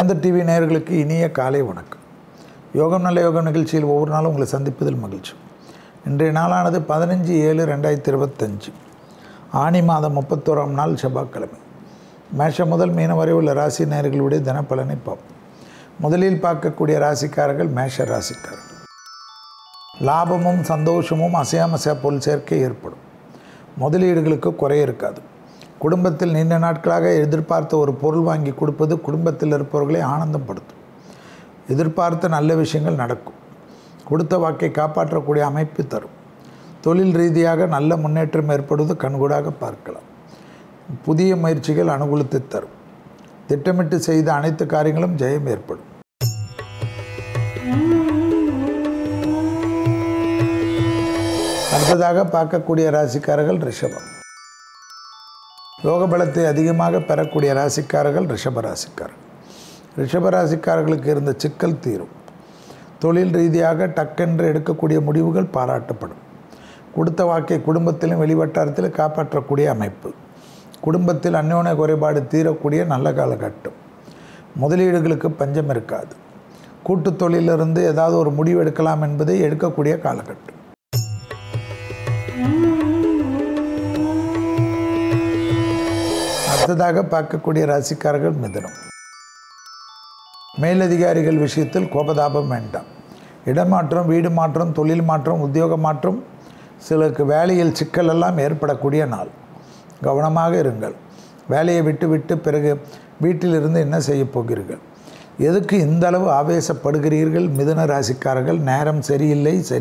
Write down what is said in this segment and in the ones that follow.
வேந்தர் டிவி நேயர்களுக்கு இனிய காலை வணக்கம். யோகம் நல்ல யோகம் நிகழ்ச்சியில் ஒவ்வொரு நாளும் உங்களை சந்திப்பதில் மகிழ்ச்சி. இன்றைய நாளானது 15/7/2025 ஆனி மாதம் 31ஆம் நாள் செவ்வாய்க்கிழமை. மேஷம் முதல் மீனம் வரை உள்ள ராசி நேயர்களுடைய தினப்பலனை பார்ப்போம். முதலில் பார்க்கக்கூடிய ராசிக்காரர்கள் மேஷ ராசிக்காரர்கள். லாபமும் சந்தோஷமும் அசையாமசையா பொருள் சேர்க்கை ஏற்படும். முதலீடுகளுக்கு குறை இருக்காது. குடும்பத்தில் நீண்ட நாட்களாக எதிர்பார்த்த ஒரு பொருள் வாங்கி கொடுப்பது குடும்பத்தில் இருப்பவர்களை ஆனந்தப்படுத்தும். எதிர்பார்த்த நல்ல விஷயங்கள் நடக்கும். கொடுத்த வாக்கை காப்பாற்றக்கூடிய அமைப்பு தரும். தொழில் ரீதியாக நல்ல முன்னேற்றம் ஏற்படுவது கண்கூடாக பார்க்கலாம். புதிய முயற்சிகள் அனுகூலத்தை தரும். திட்டமிட்டு செய்த அனைத்து காரியங்களும் ஜெயம் ஏற்படும். அடுத்ததாக பார்க்கக்கூடிய ராசிக்காரர்கள் ரிஷபம். யோக பலத்தை அதிகமாக பெறக்கூடிய ராசிக்காரர்கள் ரிஷப ராசிக்காரர்கள். ரிஷப ராசிக்காரர்களுக்கு இருந்த சிக்கல் தீரும். தொழில் ரீதியாக டக்கென்று எடுக்கக்கூடிய முடிவுகள் பாராட்டப்படும். கொடுத்த வாக்கை குடும்பத்திலும் வெளிவட்டாரத்திலும் காப்பாற்றக்கூடிய அமைப்பு. குடும்பத்தில் அந்யோன்ய குறைபாடு தீரக்கூடிய நல்ல காலகட்டம். முதலீடுகளுக்கு பஞ்சம் இருக்காது. கூட்டுத் தொழிலிருந்து ஏதாவது ஒரு முடிவு எடுக்கலாம் என்பதை எடுக்கக்கூடிய காலகட்டம். அடுத்ததாக பார்க்கக்கூடிய ராசிக்காரர்கள் மிதுனம். மேலதிகாரிகள் விஷயத்தில் கோபதாபம் வேண்டாம். இடமாற்றம், வீடு மாற்றம், தொழில் மாற்றம், உத்தியோக மாற்றம், சிலருக்கு வேலையில் சிக்கல் எல்லாம் ஏற்படக்கூடிய நாள். கவனமாக இருங்கள். வேலையை விட்டு பிறகு வீட்டிலிருந்து என்ன செய்ய போகிறீர்கள்? எதுக்கு இந்த அளவு ஆவேசப்படுகிறீர்கள்? மிதுன ராசிக்காரர்கள் நேரம் சரியில்லை.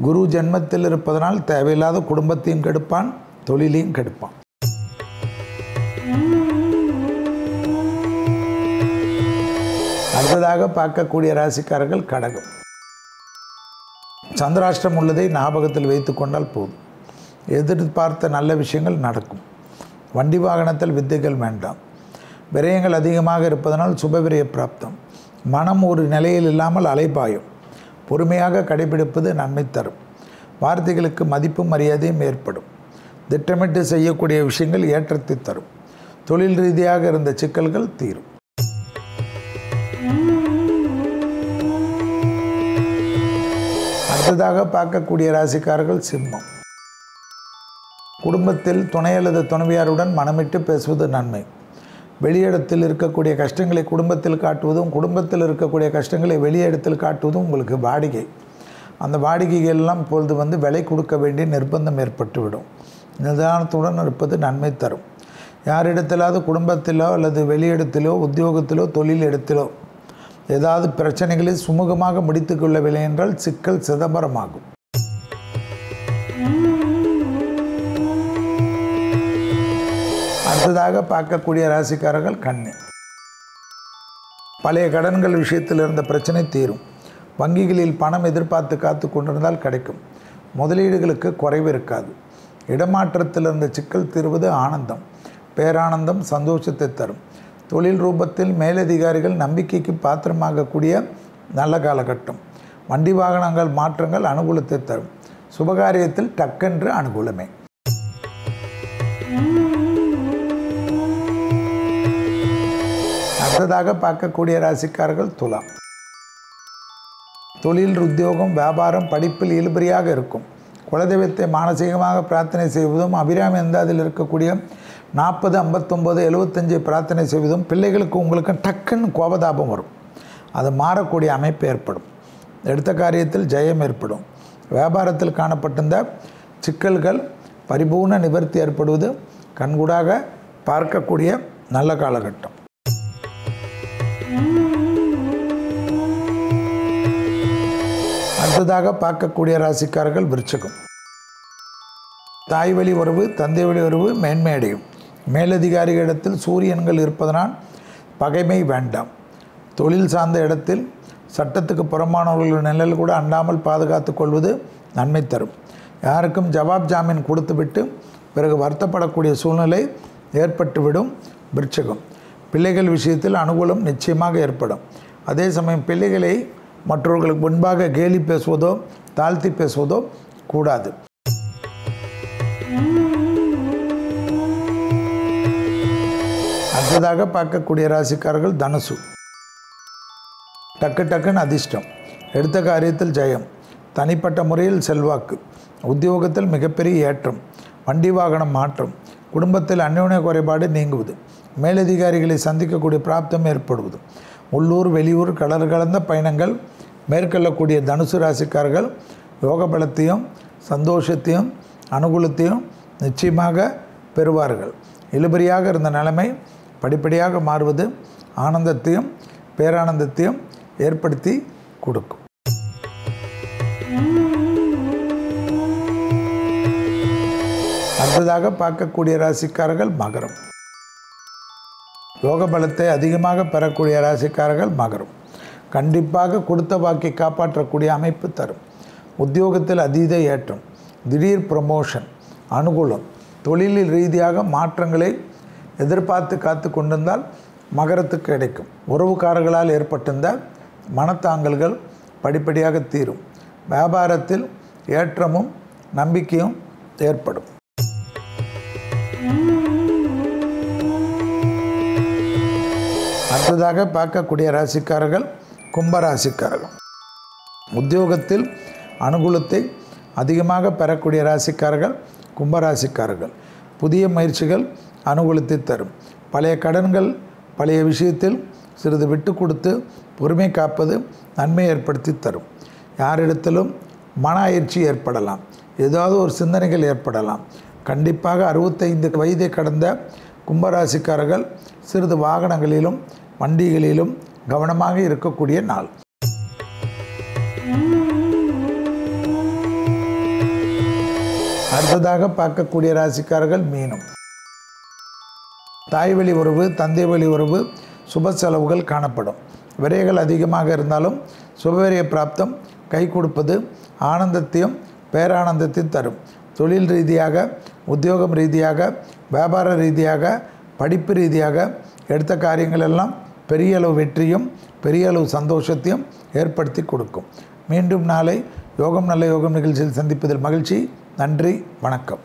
குரு ஜென்மத்தில் இருப்பதனால் தேவையில்லாத குடும்பத்தையும் கெடுப்பான், தொழிலையும் கெடுப்பான். அடுத்ததாக பார்க்கக்கூடிய ராசிக்காரர்கள் கடகம். சந்திராஷ்டிரம் உள்ளதை ஞாபகத்தில் வைத்து கொண்டால் போதும். எதிர்பார்த்த நல்ல விஷயங்கள் நடக்கும். வண்டி வாகனத்தில் வித்தைகள் வேண்டாம். விரயங்கள் அதிகமாக இருப்பதனால் சுபவிரய பிராப்தம். மனம் ஒரு நிலையில் இல்லாமல் அலைபாயும். பொறுமையாக கடைபிடிப்பது நன்மை தரும். வார்த்தைகளுக்கு மதிப்பும் மரியாதையும் ஏற்படும். திட்டமிட்டு செய்யக்கூடிய விஷயங்கள் ஏற்றத்தை தரும். தொழில் ரீதியாக இருந்த சிக்கல்கள் தீரும். அடுத்ததாக பார்க்கக்கூடிய ராசிக்காரர்கள் சிம்மம். குடும்பத்தில் துணை அல்லது துணைவியாருடன் மனமிட்டு பேசுவது நன்மை. வெளியிடத்தில் இருக்கக்கூடிய கஷ்டங்களை குடும்பத்தில் காட்டுவதும், குடும்பத்தில் இருக்கக்கூடிய கஷ்டங்களை வெளியிடத்தில் காட்டுவதும் உங்களுக்கு வாடிக்கை. அந்த வாடிக்கைகள்லாம் இப்பொழுது விலை கொடுக்க வேண்டிய நிர்பந்தம் ஏற்பட்டுவிடும். நிதானத்துடன் இருப்பது நன்மை தரும். யாரிடத்திலாவது குடும்பத்திலோ அல்லது வெளியிடத்திலோ உத்தியோகத்திலோ தொழில் இடத்திலோ ஏதாவது பிரச்சனைகளை சுமூகமாக முடித்து கொள்ளவில்லை என்றால் சிக்கல் சிதம்பரமாகும். அடுத்ததாக பார்க்கக்கூடிய ராசிக்காரர்கள் கன்னி. பழைய கடன்கள் விஷயத்தில் இருந்த பிரச்சனை தீரும். வங்கிகளில் பணம் எதிர்பார்த்து காத்து கொண்டிருந்தால் கிடைக்கும். முதலீடுகளுக்கு குறைவு இருக்காது. இடமாற்றத்தில் இருந்த சிக்கல் தீர்வது ஆனந்தம், பேரானந்தம், சந்தோஷத்தை தரும். தொழில் ரூபத்தில் மேலதிகாரிகள் நம்பிக்கைக்கு பாத்திரமாகக்கூடிய நல்ல காலகட்டம். வண்டி வாகனங்கள் மாற்றங்கள் அனுகூலத்தை தரும். சுபகாரியத்தில் டக்கென்று அனுகூலமே. அடுத்ததாக பார்க்கக்கூடிய ராசிக்காரர்கள் துலாம். தொழில், உத்தியோகம், வியாபாரம், படிப்பில் இழுபறியாக இருக்கும். குலதெய்வத்தை மானசீகமாக பிரார்த்தனை செய்வதும், அபிராமி அதில் இருக்கக்கூடிய 40, 59, 75 பிரார்த்தனை செய்வதும், பிள்ளைகளுக்கு உங்களுக்கு டக்குன்னு கோபதாபம் வரும். அது மாறக்கூடிய அமைப்பு ஏற்படும். எடுத்த காரியத்தில் ஜெயம் ஏற்படும். வியாபாரத்தில் காணப்பட்டிருந்த சிக்கல்கள் பரிபூர்ண நிவர்த்தி ஏற்படுவது கண்கூடாக பார்க்கக்கூடிய நல்ல காலகட்டம். அடுத்ததாக பார்க்கக்கூடிய ராசிக்காரர்கள் விருச்சிகம். தாய் வழி உறவு, தந்தை வழி உறவு மேன்மை அடையும். மேலதிகாரிகளிடத்தில் சூரியன்கள் இருப்பதனால் பகைமை வேண்டாம். தொழில் சார்ந்த இடத்தில் சட்டத்துக்கு புறம்பானவர்கள் நிழல் கூட அண்டாமல் பாதுகாத்து கொள்வது நன்மை தரும். யாருக்கும் ஜவாப் ஜாமீன் கொடுத்துவிட்டு பிறகு வருத்தப்படக்கூடிய சூழ்நிலை ஏற்பட்டுவிடும் விருச்சிகம். பிள்ளைகள் விஷயத்தில் அனுகூலம் நிச்சயமாக ஏற்படும். அதே சமயம் பிள்ளைகளை மற்றவர்களுக்கு முன்பாக கேலி பேசுவதோ தாழ்த்தி பேசுவதோ கூடாது. அடுத்ததாக பார்க்கக்கூடிய ராசிக்காரர்கள் தனுசு. டக்கு டக்குன்னு அதிர்ஷ்டம், எடுத்த காரியத்தில் ஜெயம், தனிப்பட்ட முறையில் செல்வாக்கு, உத்தியோகத்தில் மிகப்பெரிய ஏற்றம், வண்டி வாகனம் மாற்றம், குடும்பத்தில் அந்யோன்ய குறைபாடு நீங்குவது, மேலதிகாரிகளை சந்திக்கக்கூடிய பிராப்தம் ஏற்படுவது, உள்ளூர் வெளியூர் கடல் கலந்த பயணங்கள் மேற்கொள்ளக்கூடிய தனுசு ராசிக்காரர்கள் யோக பலத்தையும் சந்தோஷத்தையும் அனுகூலத்தையும் நிச்சயமாக பெறுவார்கள். இழுபறியாக இருந்த நிலைமை படிப்படியாக மாறுவது ஆனந்தத்தையும் பேரானந்தத்தையும் ஏற்படுத்தி கொடுக்கும். அடுத்ததாக பார்க்கக்கூடிய ராசிக்காரர்கள் மகரம். யோக பலத்தை அதிகமாக பெறக்கூடிய ராசிக்காரர்கள் மகரம். கண்டிப்பாக கொடுத்த வாக்கை காப்பாற்றக்கூடிய அமைப்பு தரும். உத்தியோகத்தில் அதீத ஏற்றம், திடீர் ப்ரமோஷன், அனுகூலம், தொழிலில் ரீதியாக மாற்றங்களை எதிர்பார்த்து காத்து கொண்டிருந்தால் மகரத்துக்கு கிடைக்கும். உறவுக்காரர்களால் ஏற்பட்டிருந்த மனத்தாங்கல்கள் படிப்படியாக தீரும். வியாபாரத்தில் ஏற்றமும் நம்பிக்கையும் ஏற்படும். அடுத்ததாக பார்க்கக்கூடிய ராசிக்காரர்கள் கும்பராசிக்காரர்கள். உத்தியோகத்தில் அனுகூலத்தை அதிகமாக பெறக்கூடிய ராசிக்காரர்கள் கும்பராசிக்காரர்கள். புதிய முயற்சிகள் அனுகூலத்தை தரும். பழைய கடன்கள் பழைய விஷயத்தில் சிறிது விட்டு கொடுத்து பொறுமை காப்பது நன்மை ஏற்படுத்தி தரும். யாரிடத்திலும் மன அயற்சி ஏற்படலாம், ஏதாவது ஒரு சிந்தனைகள் ஏற்படலாம். கண்டிப்பாக 65 வயதை கடந்த கும்பராசிக்காரர்கள் சிறிது வாகனங்களிலும் வண்டிகளிலும் கவனமாக இருக்கக்கூடிய நாள். அடுத்ததாக பார்க்கக்கூடிய ராசிக்காரர்கள் மீனம். தாய் வழி உறவு தந்தை வழி உறவு சுப செலவுகள் காணப்படும். விரைகள் அதிகமாக இருந்தாலும் சுபவிரய பிராப்தம் கை கொடுப்பது ஆனந்தத்தையும் பேரானந்தத்தையும் தரும். தொழில் ரீதியாக உத்தியோகம் ரீதியாக வியாபார ரீதியாக படிப்பு ரீதியாக எடுத்த காரியங்கள் எல்லாம் பெரிய அளவு வெற்றியும் பெரிய அளவு சந்தோஷத்தையும் ஏற்படுத்தி கொடுக்கும். மீண்டும் நாளை யோகம் நல்ல யோகம் நிகழ்ச்சியில் சந்திப்பதில் மகிழ்ச்சி. நன்றி, வணக்கம்.